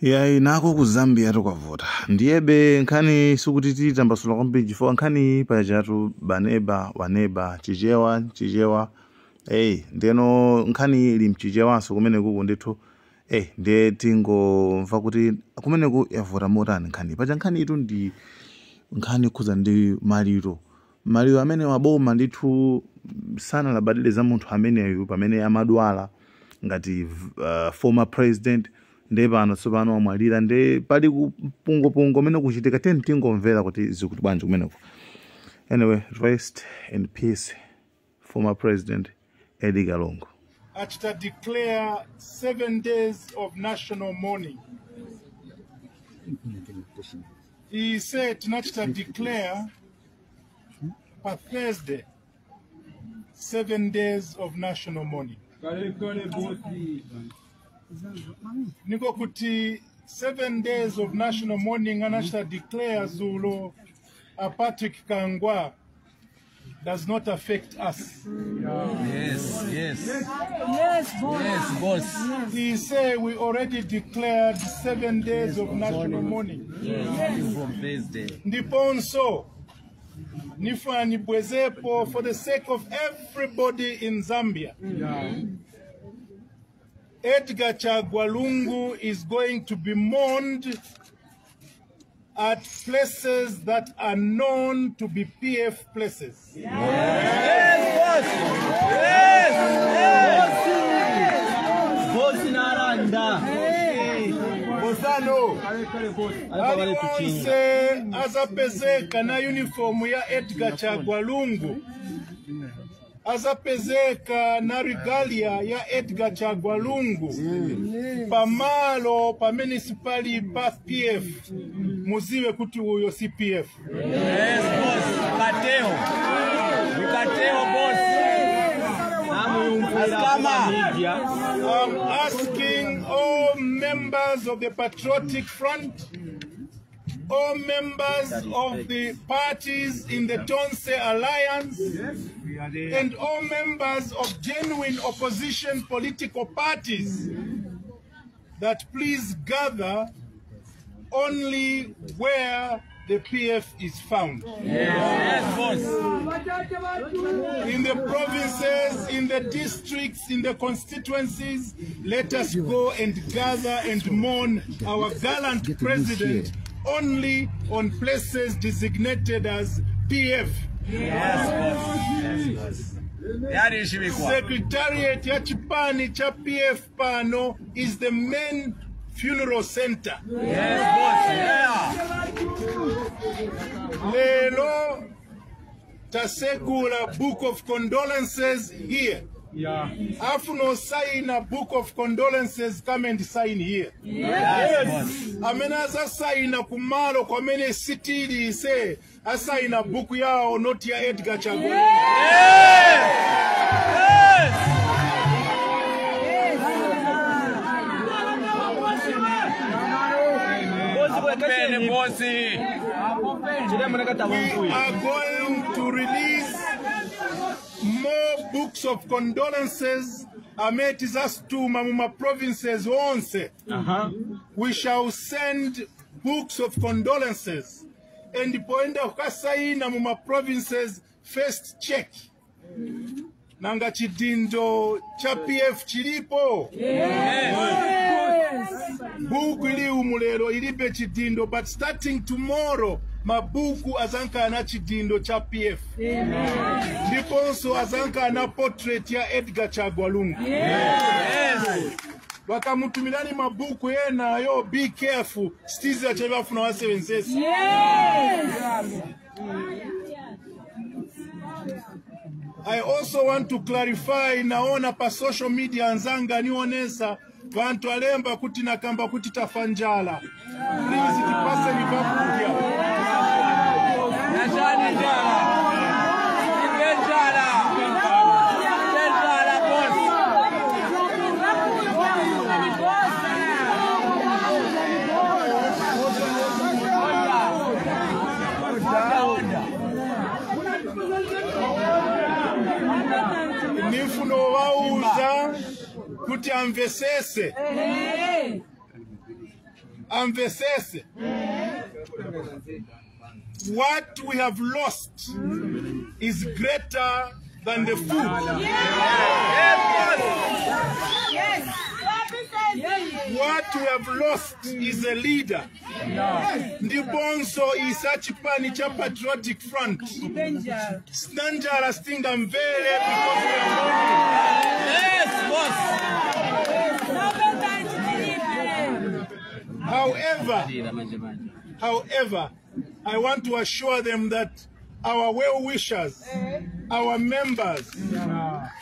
Nako ku Zambia tukavota. Ndiyebe nkhani sukuti titambasula kwambiri chifukwa nkhani pajatu baneba waneba chichewa ndeno nkhani ili mchichewanso kumene kuku ndithu ndiye tingomva kuti kumene ku yavota motani nkhani paja nkhani itu ndi nkhani khuza ndi maliro amene waboma ndithu sana labadile za munthu ameneyu pamene amadwala ngati former president nde pano tsopano amwalira nde pali pungo mene kuchitika tingomvera kuti zikuti bwanji kumeneko. Anyway, rest in peace former president Edgar Lungu. To declare 7 days of national mourning. He said not to declare per Thursday 7 days of national mourning. Niko kuti 7 days of national mourning anashta declare Zulu Patrick Kangwa does not affect us. Yes, boss. He said we already declared 7 days of national mourning. From Thursday. Ndiponso nifani bwezepo for the sake of everybody in Zambia. Edgar Chagwa Lungu is going to be mourned at places that are known to be PF places. Yes, boss. Yes. Boss Naranda. Bosano. Aliwanse azapezeka na uniform ya Edgar Chagwa Lungu. Azapezeka na regalia ya Edgar Chagwa Lungu. Pamalo pa municipali pa PF. Muziwe kuti uyo CPF. Yes, boss. Kateo, boss. I'm asking all members of the Patriotic Front, all members of the parties in the Tonse Alliance, and all members of genuine opposition political parties that please gather only where the PF is found. Yes, boss. In the provinces, in the districts, in the constituencies, let us go and gather and mourn our gallant president only on places designated as PF. Yes, boss. Secretariat ya Chipani cha PF pano is the main funeral center. Yes, boss. Lelo tasegula book of condolences here. Afuno sign a book of condolences, come and sign here. Yes. Amenaza sign a kumalo kwa mene city say a sign a book yao not ya Edgar Chagwa. We are going to release more books of condolences. Ametiza to mamuma provinces onse. We shall send books of condolences. And the poenda ukasaina muma provinces first check. Nanga chidindo cha PF chilipo. Buku ili umulero ilibe chidindo, but starting tomorrow mabuku azanka na chidindo cha PF. Ndiponso azanka na portrait ya Edgar Chagwa Lungu. Wakamutumilani mabuku yena yo be careful stizi ya chebe afuna wase wensesi. I also want to clarify naona pa social media anzanga nionesa vantu alemba kuti nakamba kuti tafanjala. Please tipase ni vakudia. Najani njala. Nifuno wauza kuti amvesese Amvesese. What we have lost is greater than the food. Yes. What we have lost is a leader. Ndibonso isachipani cha Patriotic Front. Stanjara stinga mvele because we are lonely. Yes, boss. However, I want to assure them that our well-wishers, our members,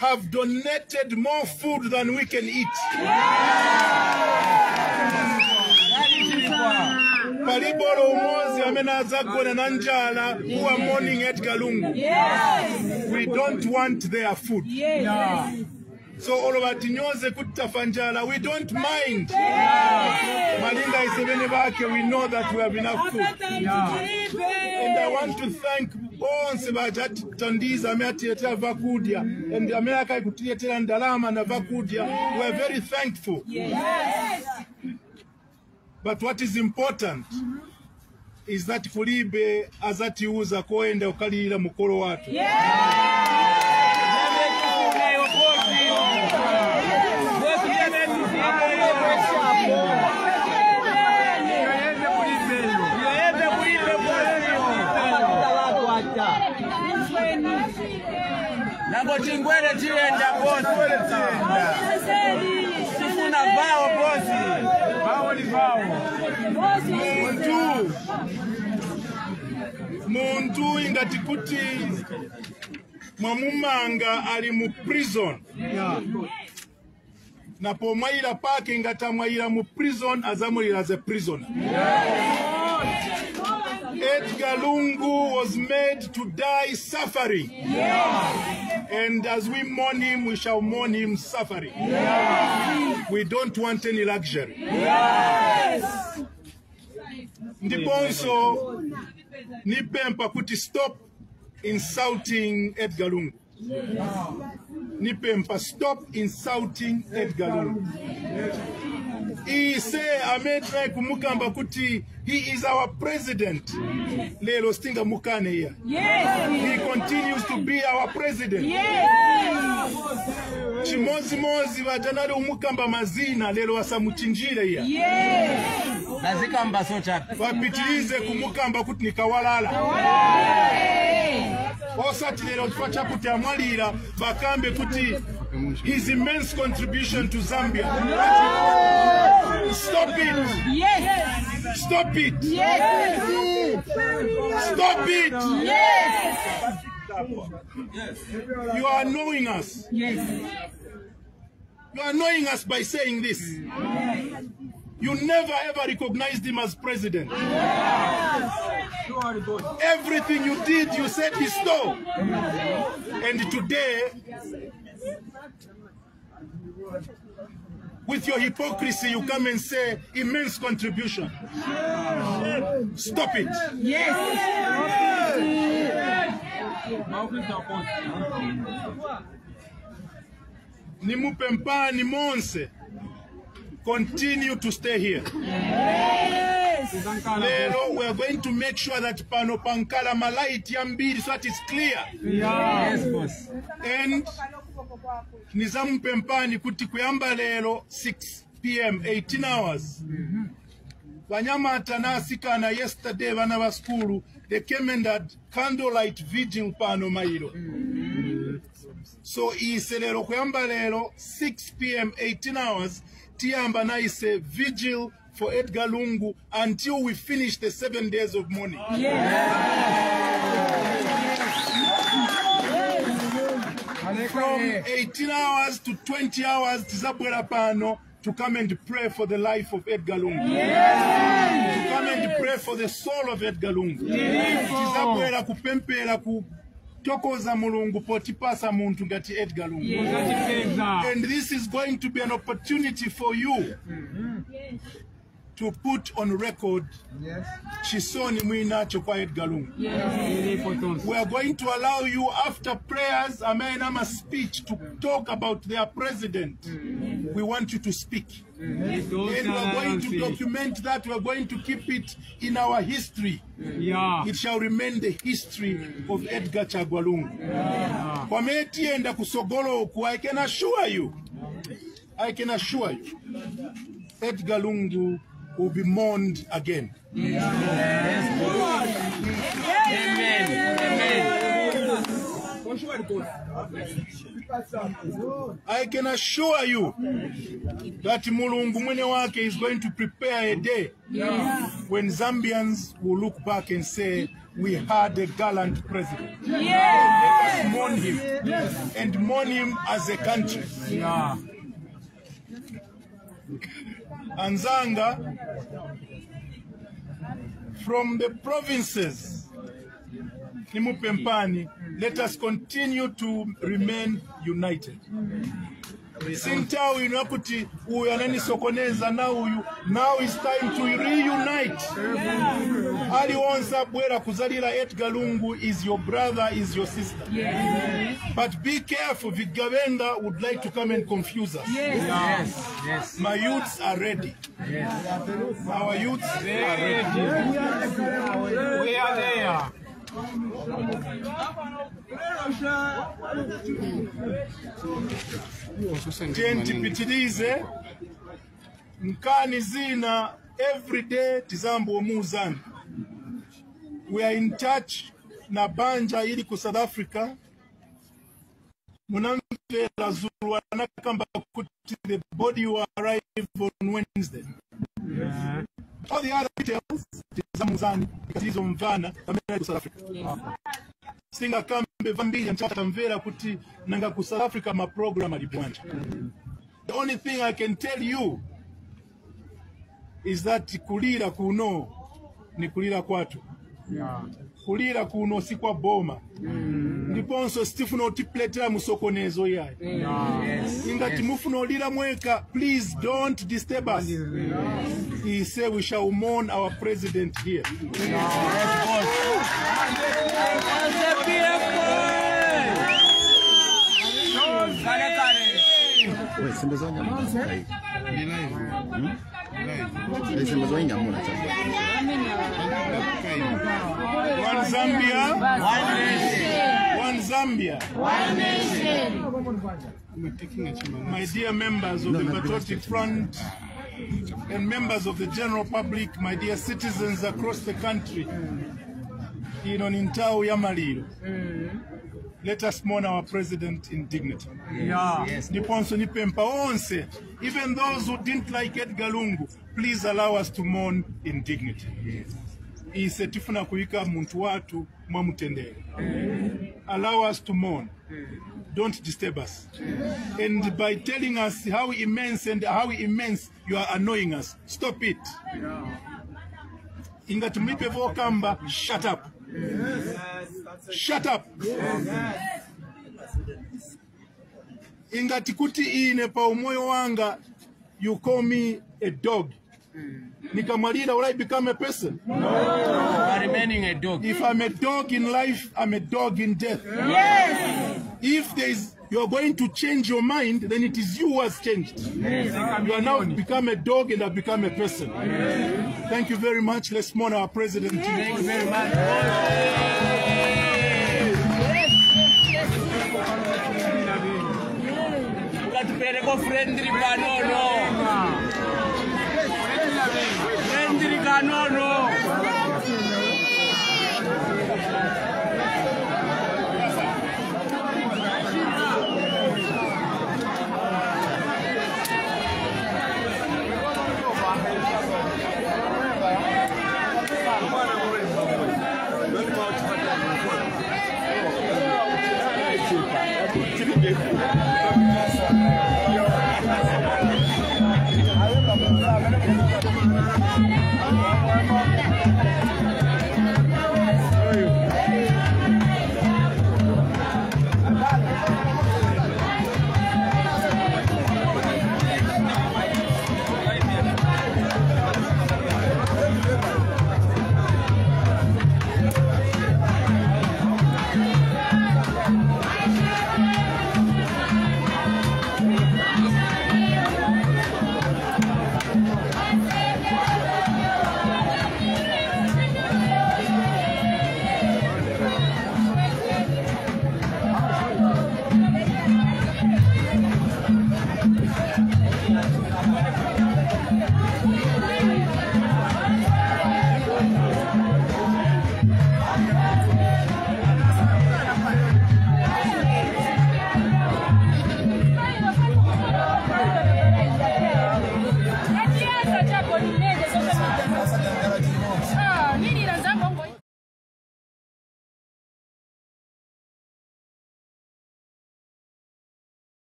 have donated more food than we can eat. Palibolo umozi amena zagona nanjala who are mourning Edgar Lungu. We don't want their food. So all of Atinyoze kutafanjala, we don't mind. Malinga isebene bake, we know that we have enough food. And I want to thank all Sebajat Tandis Ameatieta Vakudia and America Kutieta and Dalama and Vakudia. We are very thankful. But what is important is that Kulibe azati uza koenda ukalila mukolo watu. Nabo chingwele chienda bosi. Sifuna vao bosi. Vao ni vao. Muntu ingati kuti mwamumanga ali mu prison. Na po mwaila pake ingata mwaila mu prison azamulila as a prisoner. Edgar Lungu was made to die suffering. And as we mourn him, we shall mourn him suffering. We don't want any luxury. Ndiponso nipempa kuti stop insulting Edgar Lungu. Nipempa stop insulting Edgar Lungu. He say ametra kumukamba kuti he is our president. Lelo stinga mukane here. He continues to be our president. Chimozi mozi vajanado umukamba mazina lelo wasamuchinjire here. Nazikamba socha. Wapitilize kumukamba kuti nikawalala. Osati lelo twacha kuti amwalira bakambe kuti his immense contribution to Zambia. Stop it! Yes! Stop it! Yes! Stop it! Yes! You are annoying us. Yes! You are annoying us by saying this. You never ever recognized him as president. Everything you did, you said he stole. And today, with your hypocrisy, you come and say immense contribution. Stop it. Yes! Nimupempa ni monse. Continue to stay here. Lero, we are going to make sure that pano pankala malaiti yambiri so that it's clear. Yes, boss. And nizampempani kuti kuyamba lero 6 p.m. 18 hours. Wanyama atanasika na yesterday vana wa skulu they came and had candlelight vigil pano mailo. So iselero kuyamba lero 6 p.m. 18 hours tiamba na ise vigil for Edgar Lungu until we finish the 7 days of mourning. From 18 hours to 20 hours, tizabwera pano to come and pray for the life of Edgar Lungu. To come and pray for the soul of Edgar Lungu. Tizabwera kupempera kutokoza mulungu potipasa muntu ngati Edgar Lungu. And this is going to be an opportunity for you to put on record Chisoni Mwinacho kwa Edgar Lungu. We are going to allow you after prayers, Amen, a speech to talk about their president. We want you to speak. And we are going to document that. We are going to keep it in our history. Yeah. It shall remain the history of Edgar Chagwa Lungu. Kwa meti enda kusogolo oku, I can assure you, Edgar Lungu will be mourned again. I can assure you that Mulungu mwene wake is going to prepare a day when Zambians will look back and say, we had a gallant president. Let us mourn him and mourn him as a country. Anzanga, from the provinces, Nimupempani, let us continue to remain united. Sintawi inakuti uyanani sokoneza now it's time to reunite. Ali onsa bwera kuzalira Edgar Lungu is your brother, is your sister. But be careful, Vigavenda would like to come and confuse us. My youths are ready. Our youths are ready. We are there. Jenti pitilize mkani zina every day tizambo omuzani. We are in touch na banja ili ku South Africa. Munamvela Zulu anakamba kuti the body will arrive on Wednesday. All the other details tizamuzani katizo mvana kamera ku South Africa. Singa kambe vambili mchata mvera kuti nanga ku South Africa ma program alibwanja. The only thing I can tell you is that kulira kuno ni kulira kwatu. Kulira kuno si kwa boma. Ndiponso Stephen otipletera musokonezo yae. Ingati mufuno lira mweka, please don't disturb us. He said we shall mourn our president here. One Zambia, one Zambia, one nation. My dear members of the Patriotic Front and members of the general public, my dear citizens across the country, in Intao Yamaliro, let us mourn our president in dignity. Niponso nipempa onse, even those who didn't like Edgar Lungu, please allow us to mourn in dignity. Ise tifuna kuika muntu watu mwamutendele. Allow us to mourn. Don't disturb us. And by telling us how immense you are annoying us, stop it. Ingatumipe vokamba, shut up. Shut up. Ingatikuti ine pa umoyo wanga, you call me a dog. Nikamalira, will I become a person? No. You are remaining a dog. If I'm a dog in life, I'm a dog in death. Yes. If you're going to change your mind, then it is you who has changed. Yes. You are now become a dog and have become a person. Yes. Thank you very much. Let's mourn our president. Yes. Thank you very much. Thank you.